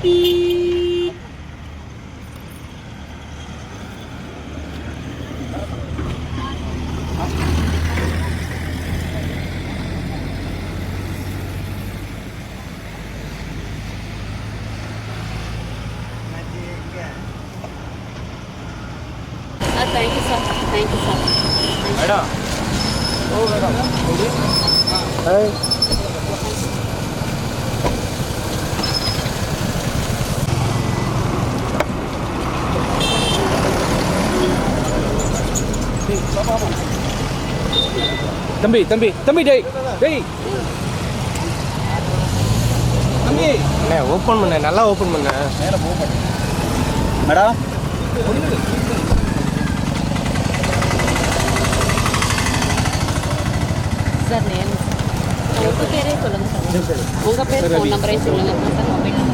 Thank you, sir. Thank you, sir. Madam. Oh, madam. Hey. தம்பி டேய் தம்பி அண்ணே ஓபன் பண்ணு நல்லா ஓபன் பண்ணு மேல போ பண்ணு மேடம் சார் நேம் உங்க பேரே சொல்லுங்க சார் உங்க பேர் ஃபோன் நம்பரே சொல்லுங்க சார் மொபைல்